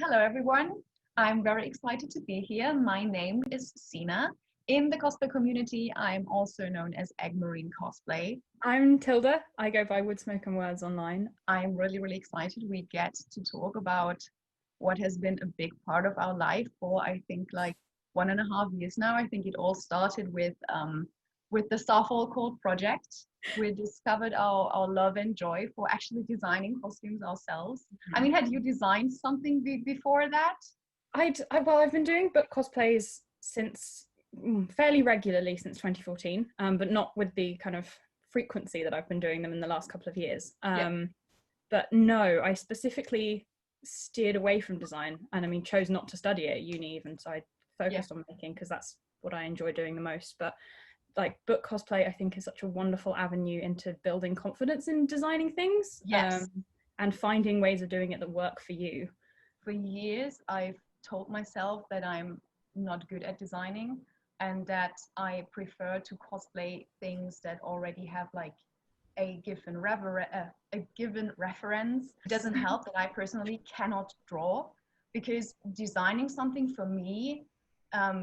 hello everyone. I'm very excited to be here. My name is Sina. In the cosplay community, I'm also known as Aigue-Marine Cosplay. I'm Tilda. I go by Woodsmoke Words online. I'm really excited we get to talk about what has been a big part of our life for I think like 1.5 years now. I think it all started with the Starfall Court project. We discovered our love and joy for actually designing costumes ourselves. I mean, had you designed something before that? I've been doing book cosplays since fairly regularly since 2014, but not with the kind of frequency that I've been doing them in the last couple of years. But no, I specifically steered away from design, and I mean chose not to study it at uni even, so I focused on making because that's what I enjoy doing the most. But like book cosplay I think is such a wonderful avenue into building confidence in designing things, and finding ways of doing it that work for you. For years I've told myself that I'm not good at designing and that I prefer to cosplay things that already have like a given reference. It doesn't help that I personally cannot draw, because designing something for me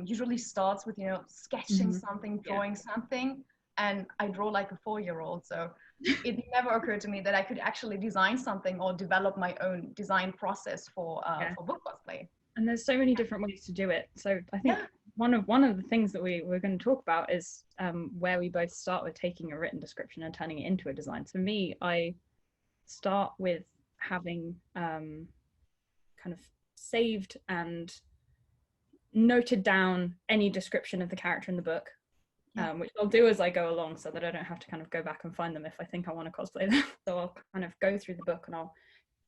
usually starts with, you know, sketching something, drawing something, and I draw like a 4-year-old. So it never occurred to me that I could actually design something or develop my own design process for book cosplay. And there's so many different ways to do it. So I think one of the things that we're going to talk about is where we both start with taking a written description and turning it into a design. So for me, I start with having kind of saved and noted down any description of the character in the book, which I'll do as I go along so that I don't have to kind of go back and find them if I think I want to cosplay them. So I'll kind of go through the book and I'll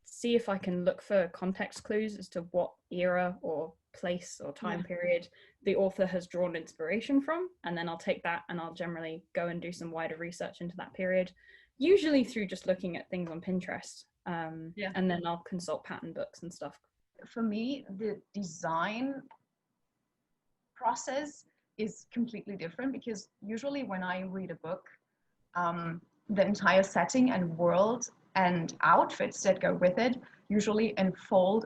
see if I can look for context clues as to what era or place or time period the author has drawn inspiration from, and then I'll take that and I'll generally go and do some wider research into that period, usually through just looking at things on Pinterest, and then I'll consult pattern books and stuff. For me, the design process is completely different, because usually when I read a book, the entire setting and world and outfits that go with it usually unfold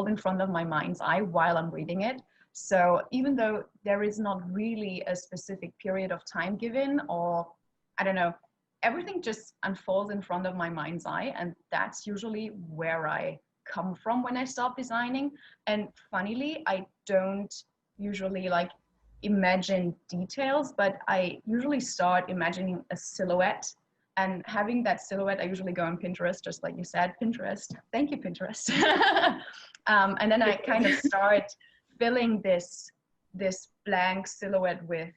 in front of my mind's eye while I'm reading it. So even though there is not really a specific period of time given, or I don't know, everything just unfolds in front of my mind's eye, and that's usually where I come from when I start designing. And funnily, I don't usually like imagine details, but I usually start imagining a silhouette. And having that silhouette, I usually go on Pinterest, just like you said, Pinterest. Thank you, Pinterest. And then I kind of start filling this blank silhouette with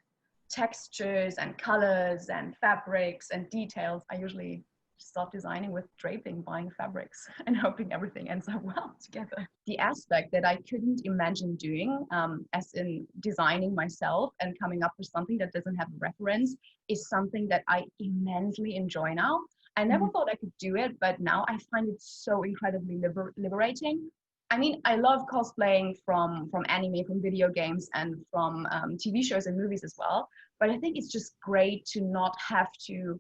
textures and colors and fabrics and details. I usually start designing with draping, buying fabrics, and hoping everything ends up well together. The aspect that I couldn't imagine doing, as in designing myself and coming up with something that doesn't have a reference, is something that I immensely enjoy now. I never thought I could do it, but now I find it so incredibly liberating. I mean, I love cosplaying from anime, from video games, and from TV shows and movies as well. But I think it's just great to not have to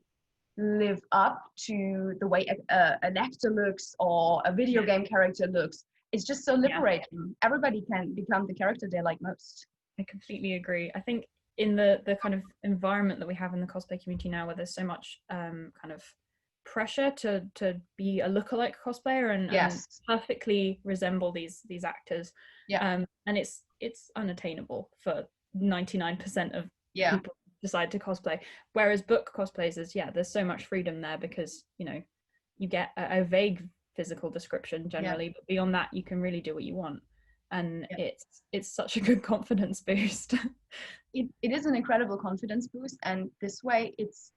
live up to the way an actor looks or a video game character looks. It's just so liberating. Everybody can become the character they like most. I completely agree. I think in the kind of environment that we have in the cosplay community now, where there's so much kind of pressure to be a lookalike cosplayer and perfectly resemble these actors, and it's unattainable for 99% of people decide to cosplay. Whereas book cosplays is there's so much freedom there, because you know you get a vague physical description generally, but beyond that you can really do what you want, and it's such a good confidence boost. It is an incredible confidence boost, and this way it's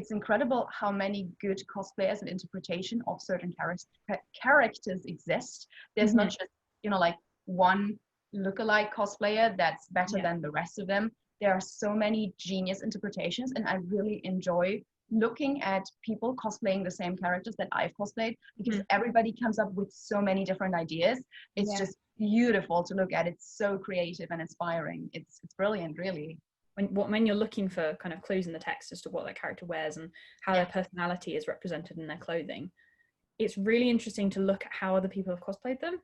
incredible how many good cosplayers and interpretation of certain characters exist. There's not just, you know, like one lookalike cosplayer that's better than the rest of them. There are so many genius interpretations, and I really enjoy looking at people cosplaying the same characters that I've cosplayed, because everybody comes up with so many different ideas. It's just beautiful to look at. It's so creative and inspiring. It's brilliant, really. When you're looking for kind of clues in the text as to what that character wears and how their personality is represented in their clothing, it's really interesting to look at how other people have cosplayed them.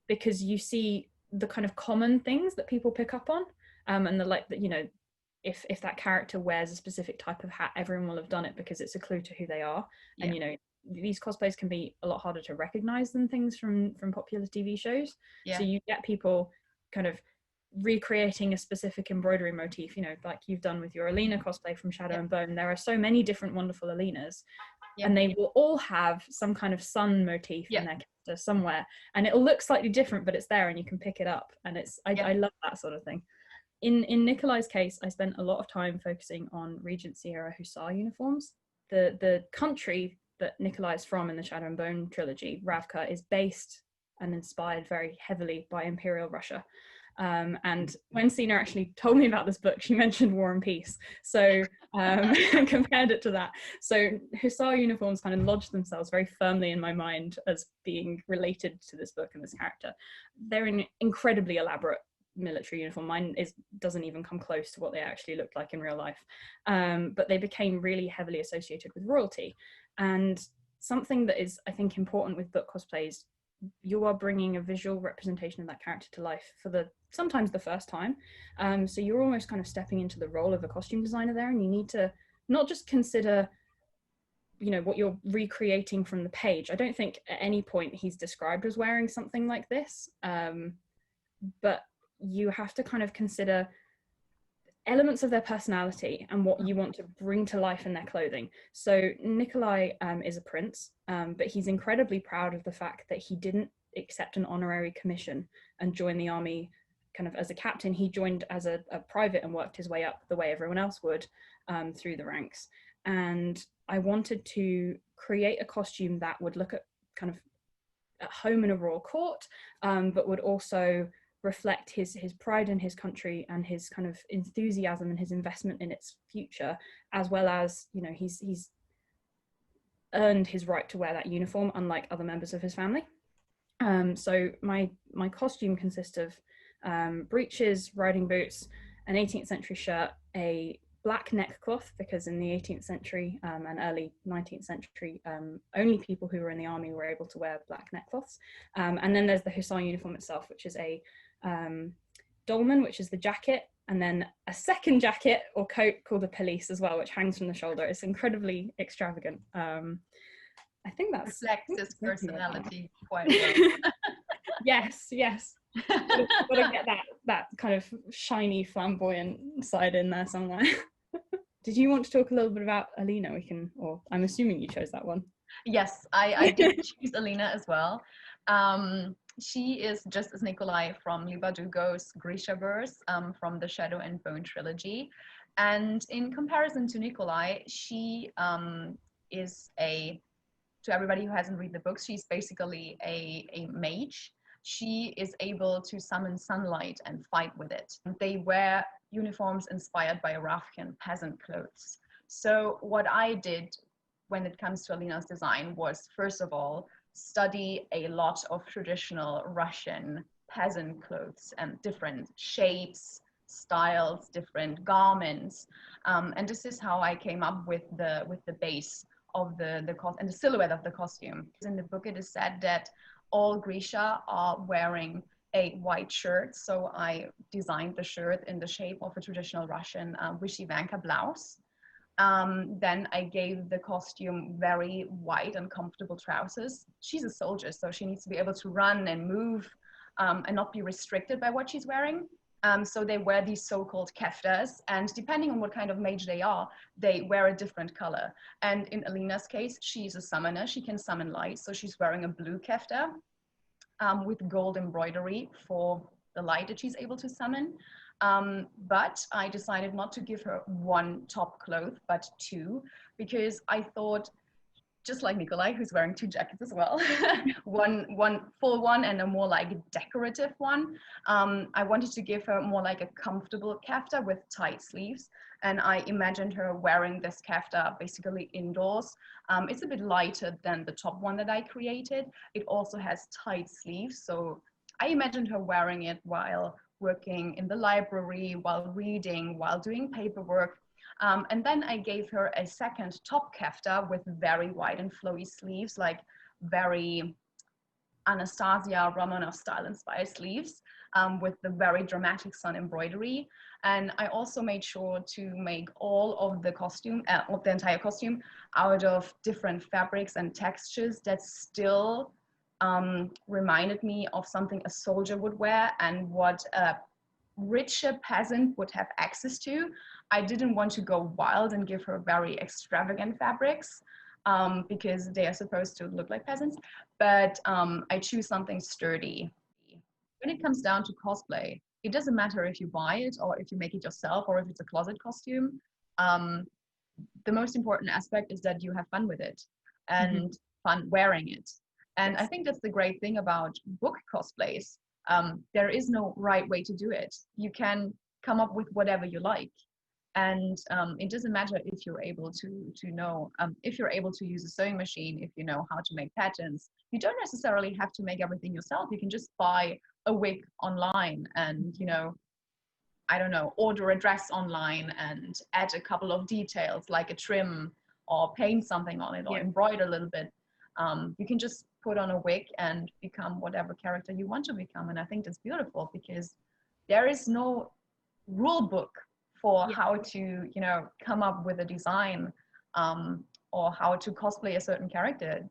because you see the kind of common things that people pick up on, and the like that, you know, if that character wears a specific type of hat, everyone will have done it because it's a clue to who they are. Yeah. And you know, these cosplays can be a lot harder to recognize than things from popular TV shows. Yeah. So you get people kind of recreating a specific embroidery motif, you know, like you've done with your Alina cosplay from Shadow and Bone. There are so many different wonderful Alinas, and they will all have some kind of sun motif in their character somewhere, and it'll look slightly different, but it's there and you can pick it up, and it's I love that sort of thing. In Nikolai's case, I spent a lot of time focusing on Regency era Hussar uniforms. The country that Nikolai is from in the Shadow and Bone trilogy, Ravka, is based and inspired very heavily by Imperial Russia. And when Sina actually told me about this book, she mentioned War and Peace. So compared it to that. So Hussar uniforms kind of lodged themselves very firmly in my mind as being related to this book and this character. They're an incredibly elaborate military uniform. Mine doesn't even come close to what they actually looked like in real life. But they became really heavily associated with royalty. And something that is, I think, important with book cosplays, you are bringing a visual representation of that character to life for sometimes the first time. So you're almost kind of stepping into the role of a costume designer there, and you need to not just consider, you know, what you're recreating from the page. I don't think at any point he's described as wearing something like this, but you have to kind of consider elements of their personality and what you want to bring to life in their clothing. So Nikolai is a prince, but he's incredibly proud of the fact that he didn't accept an honorary commission and join the army kind of as a captain. He joined as a private and worked his way up the way everyone else would, through the ranks. And I wanted to create a costume that would look at kind of at home in a royal court, but would also reflect his pride in his country and his kind of enthusiasm and his investment in its future, as well as, you know, he's earned his right to wear that uniform unlike other members of his family. So my costume consists of breeches, riding boots, an 18th century shirt, a black neckcloth, because in the 18th century and early 19th century, only people who were in the army were able to wear black neckcloths. And then there's the Hussar uniform itself, which is a dolman, which is the jacket, and then a second jacket or coat called a pelisse as well, which hangs from the shoulder. It's incredibly extravagant. I think that reflects his personality quite well. Yes. Gotta get that kind of shiny, flamboyant side in there somewhere. Did you want to talk a little bit about Alina? Or I'm assuming you chose that one. Yes, I did choose Alina as well. She is just as Nikolai from Leigh Bardugo's Grishaverse, from the Shadow and Bone trilogy. And in comparison to Nikolai, she is to everybody who hasn't read the books, she's basically a mage. She is able to summon sunlight and fight with it. They wear uniforms inspired by Ravkan peasant clothes. So what I did when it comes to Alina's design was, first of all, study a lot of traditional Russian peasant clothes and different shapes, styles, different garments. And this is how I came up with the base of the costume and the silhouette of the costume. In the book, it is said that all Grisha are wearing a white shirt. So I designed the shirt in the shape of a traditional Russian vyshyvanka blouse. Then I gave the costume very wide and comfortable trousers. She's a soldier, so she needs to be able to run and move and not be restricted by what she's wearing. So they wear these so-called keftas, and depending on what kind of mage they are, they wear a different color. And in Alina's case, she's a summoner. She can summon light, so she's wearing a blue kefta with gold embroidery for the light that she's able to summon. But I decided not to give her one top cloth, but two, because I thought, just like Nikolai, who's wearing two jackets as well, one full one and a more like decorative one. I wanted to give her more like a comfortable kefta with tight sleeves. And I imagined her wearing this kefta basically indoors. It's a bit lighter than the top one that I created. It also has tight sleeves. So I imagined her wearing it while working in the library, while reading, while doing paperwork. And then I gave her a second top kefta with very wide and flowy sleeves, like very Anastasia Romanov style inspired sleeves with the very dramatic sun embroidery. And I also made sure to make all of the costume, of the entire costume, out of different fabrics and textures that still reminded me of something a soldier would wear and what a richer peasant would have access to. I didn't want to go wild and give her very extravagant fabrics because they are supposed to look like peasants, but I choose something sturdy. When it comes down to cosplay, it doesn't matter if you buy it or if you make it yourself or if it's a closet costume. The most important aspect is that you have fun with it and fun wearing it. And I think that's the great thing about book cosplays. There is no right way to do it. You can come up with whatever you like. And it doesn't matter if you're able to know, if you're able to use a sewing machine, if you know how to make patterns. You don't necessarily have to make everything yourself. You can just buy a wig online and, you know, I don't know, order a dress online and add a couple of details like a trim or paint something on it or embroider a little bit. You can just put on a wig and become whatever character you want to become. And I think that's beautiful because there is no rule book for how to, you know, come up with a design or how to cosplay a certain character.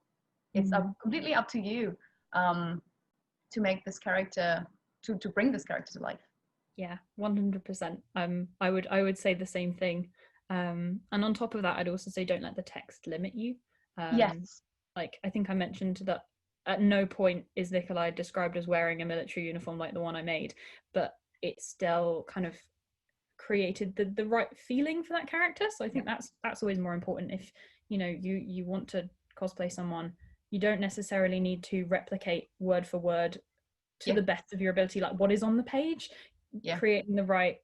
It's completely up to you to make this character, to bring this character to life. Yeah, 100%. I would say the same thing. And on top of that, I'd also say don't let the text limit you. Yes. Like I think I mentioned that at no point is Nikolai described as wearing a military uniform like the one I made, but it still kind of created the right feeling for that character. So I think that's always more important. If you know you want to cosplay someone, you don't necessarily need to replicate word for word to the best of your ability like what is on the page. Creating the right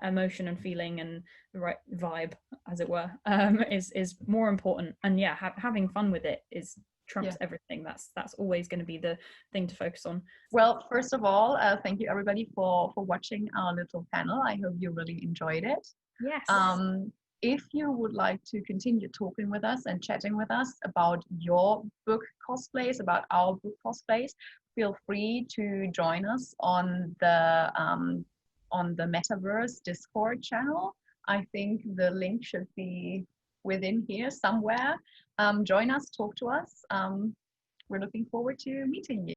emotion and feeling and the right vibe, as it were, is more important. And having fun with it is trumps everything. That's always going to be the thing to focus on. Well, first of all, thank you everybody for watching our little panel. I hope you really enjoyed it. Yes. If you would like to continue talking with us and chatting with us about your book cosplays, about our book cosplays, feel free to join us on the Metaverse Discord channel. I think the link should be within here somewhere. Join us, talk to us. We're looking forward to meeting you.